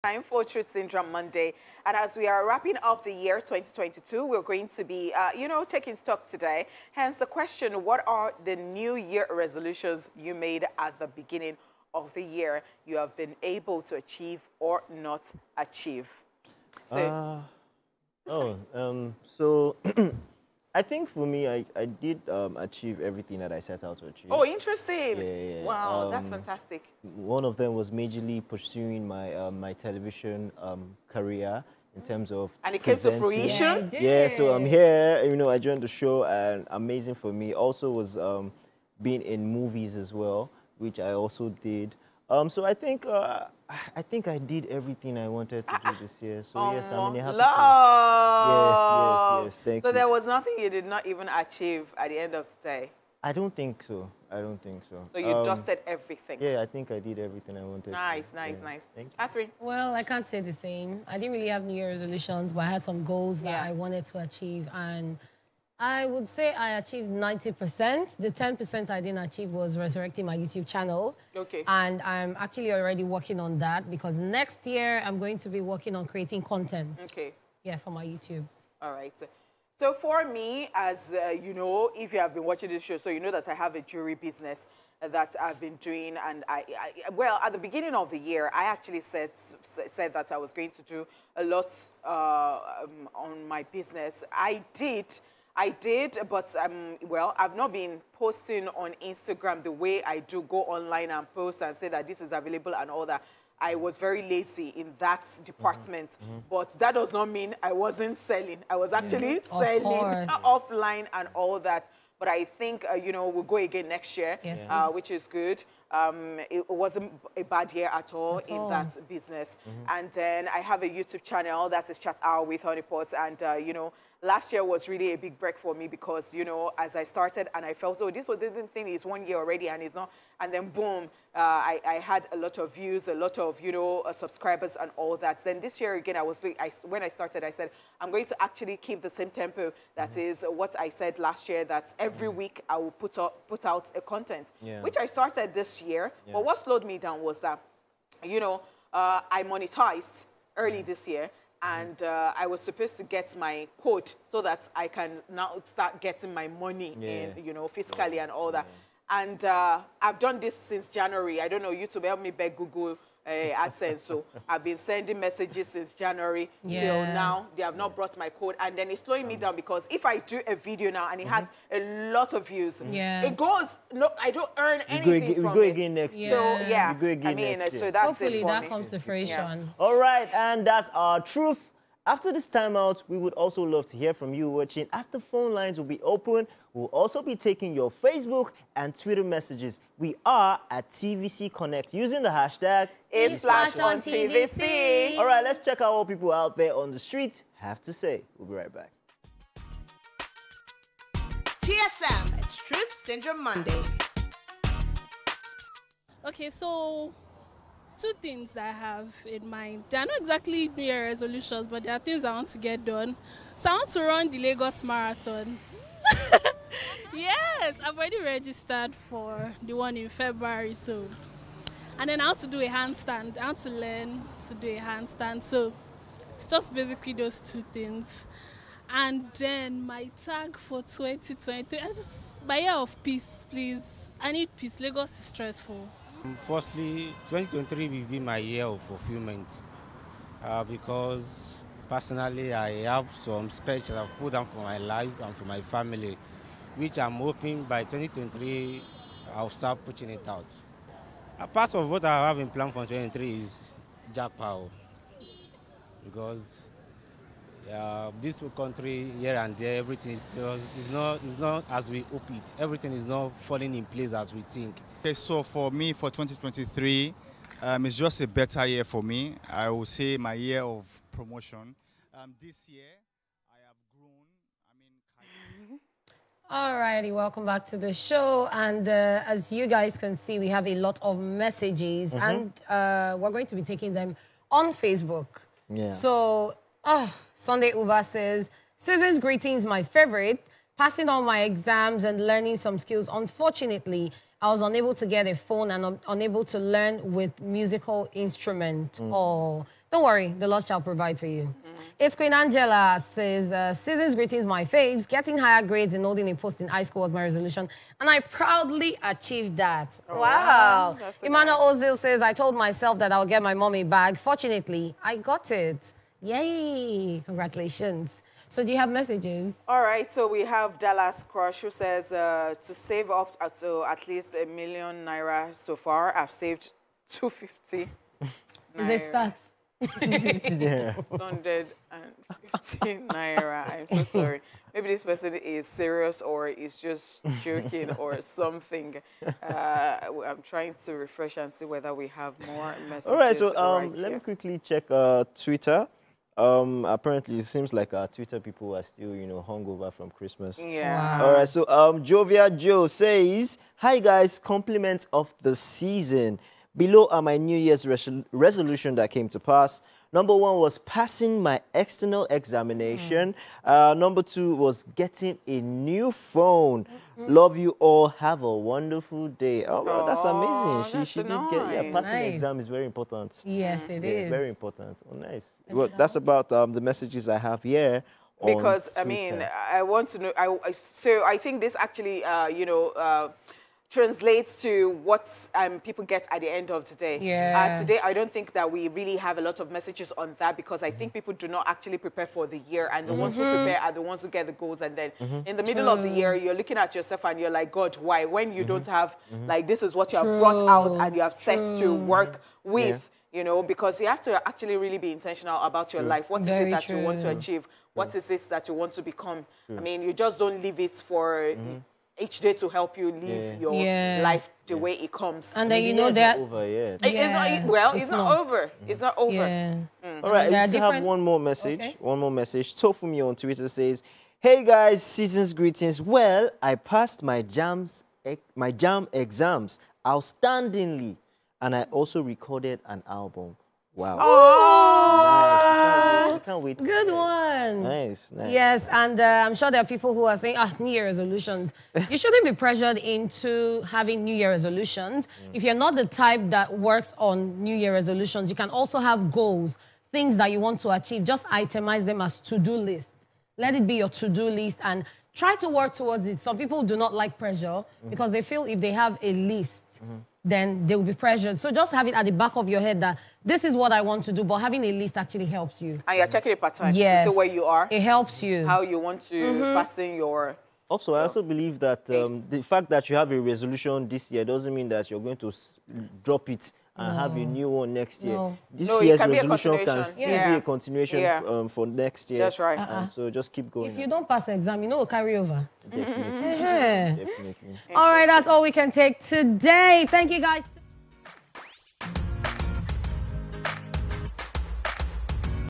Time for Truth Syndrome Monday. And as we are wrapping up the year 2022, we're going to be, taking stock today. Hence the question, what are the New Year resolutions you made at the beginning of the year you have been able to achieve or not achieve? So, I think for me, I did achieve everything that I set out to achieve. Oh, interesting. Yeah. Wow, that's fantastic. One of them was majorly pursuing my my television career in terms of And it came to fruition? Yeah, so I'm here, I joined the show, and amazing for me. Also was being in movies as well, which I also did. So I think I did everything I wanted to do this year. So yes, I'm in a happy place. Yes, thank you. So there was nothing you did not even achieve at the end of the day? I don't think so. So you dusted everything? Yeah, I think I did everything I wanted. Nice. Thank you. Catherine? Well, I can't say the same. I didn't really have New Year resolutions, but I had some goals that I wanted to achieve, and I would say I achieved 90%. The 10% I didn't achieve was resurrecting my YouTube channel. Okay. And I'm actually already working on that because next year I'm going to be working on creating content. Okay. Yeah, for my YouTube. All right. So for me, as if you have been watching this show, so you know that I have a jewelry business that I've been doing. And well, at the beginning of the year, I actually said that I was going to do a lot on my business. I did, but well, I've not been posting on Instagram the way I do go online and post and say that this is available and all that. I was very lazy in that department, but that does not mean I wasn't selling. I was actually selling offline and all that. But I think, we'll go again next year, which is good. It wasn't a bad year at all in that business. And then I have a YouTube channel that is Chat Hour with Honeypot. And, last year was really a big break for me because, as I started and I felt, oh, this thing is 1 year already and it's not. And then boom, I had a lot of views, a lot of, subscribers and all that. Then this year again, when I started, I said, I'm going to actually keep the same tempo. That is what I said last year, that every week I will put out a content, which I started this year. But what slowed me down was that, I monetized early this year. And I was supposed to get my code so that I can now start getting my money in, fiscally and all that. And I've done this since January. I don't know, YouTube help me beg Google AdSense. So I've been sending messages since January till now. They have not brought my code. And then it's slowing me down because if I do a video now and it has a lot of views, it goes, no, I don't earn anything from it. We go again next year. So, yeah. We go again next year. So that's hopefully it for that me. comes to fruition. All right, and that's our truth. After this timeout, we would also love to hear from you watching, as the phone lines will be open. We'll also be taking your Facebook and Twitter messages. We are at TVC Connect using the hashtag It's Flash on TVC. All right, let's check out what people out there on the streets have to say. We'll be right back. TSM, it's Truth Syndrome Monday. Okay, so two things I have in mind. They are not exactly New Year resolutions, but they are things I want to get done. So I want to run the Lagos Marathon. Yes, I've already registered for the one in February. So, and then I want to do a handstand. I want to learn to do a handstand. So it's just basically those two things. And then my tag for 2023, my year of peace, please. I need peace. Lagos is stressful. Firstly, 2023 will be my year of fulfillment because personally I have some special I've put down for my life and for my family, which I'm hoping by 2023 I'll start pushing it out. A part of what I have in plan for 2023 is jackpot, because this country here and there, everything is not as we hope it. Everything is not falling in place as we think. Okay, so for me, for 2023, it's just a better year for me. I will say my year of promotion. This year, I have grown. Alrighty, welcome back to the show. And as you guys can see, we have a lot of messages, and we're going to be taking them on Facebook. Yeah. So, Sunday Uba says, "Season's greetings, my favorite. Passing on my exams and learning some skills. Unfortunately, I was unable to get a phone and unable to learn with musical instrument. Oh, Don't worry, the Lord shall provide for you. It's Queen Angela says, season's greetings, my faves. Getting higher grades and holding a post in high school was my resolution, and I proudly achieved that. Oh, wow. that's so Emmanuel nice. Ozil says, I told myself that I'll get my mommy bag. Fortunately, I got it. Yay. Congratulations. So do you have messages? All right, so we have Dallas Crush who says to save up to at least ₦1 million so far. I've saved 250. Is it stats? 115 naira. I'm so sorry. Maybe this person is serious or is just joking or something. I'm trying to refresh and see whether we have more messages. All right, so right let me here. quickly check Twitter. Apparently, it seems like our Twitter people are still, hungover from Christmas. Yeah. Wow. All right, so Jovia Joe says, hi guys, compliments of the season. Below are my New Year's resolution that came to pass. Number 1 was passing my external examination. Number 2 was getting a new phone. Love you all. Have a wonderful day. Oh, well, that's amazing. She did get, yeah, nice. passing the Nice. exam is very important. Yes, it Yeah, is. very important. Oh, nice. Well, that's about the messages I have here. On Because, I mean, Twitter. I want to know, so I think this actually, translates to what people get at the end of the day. Yeah. Today, I don't think that we really have a lot of messages on that because I think people do not actually prepare for the year, and the ones who prepare are the ones who get the goals. And then in the middle of the year, you're looking at yourself and you're like, God, why? When you don't have, like, this is what you have brought out and you have set to work with. Because you have to actually really be intentional about your life. What is Very it that you want to true. achieve? What is it that you want to become? I mean, you just don't leave it for each day to help you live your life the way it comes. And then The you know year's that. not over yet. It's not over. It's not over. Yeah. All right, There I are still have different- one more message. Okay. One more message. Tofumi on Twitter says, hey guys, season's greetings. Well, I passed my JAM exams outstandingly, and I also recorded an album. Wow. Nice. We can't wait. to Good hear it. one. Nice, nice. Yes, and I'm sure there are people who are saying, New Year resolutions. You shouldn't be pressured into having New Year resolutions. If you're not the type that works on New Year resolutions, you can also have goals, things that you want to achieve. Just itemize them as to-do list. Let it be your to-do list and try to work towards it. Some people do not like pressure because they feel if they have a list, then they will be pressured. So just have it at the back of your head that this is what I want to do, but having a list actually helps you. And you're checking it part time Yes. to see where you are, It helps you. how you want to fasten your... Also, I also believe that the fact that you have a resolution this year doesn't mean that you're going to drop it and have a new one next year. No. This No, it year's can be a resolution can continuation. still Yeah. be a continuation Yeah. for next year. That's right. And so just keep going. If you don't pass exam, you know, carry over. Definitely. Yeah. Definitely. All right, that's all we can take today. Thank you guys.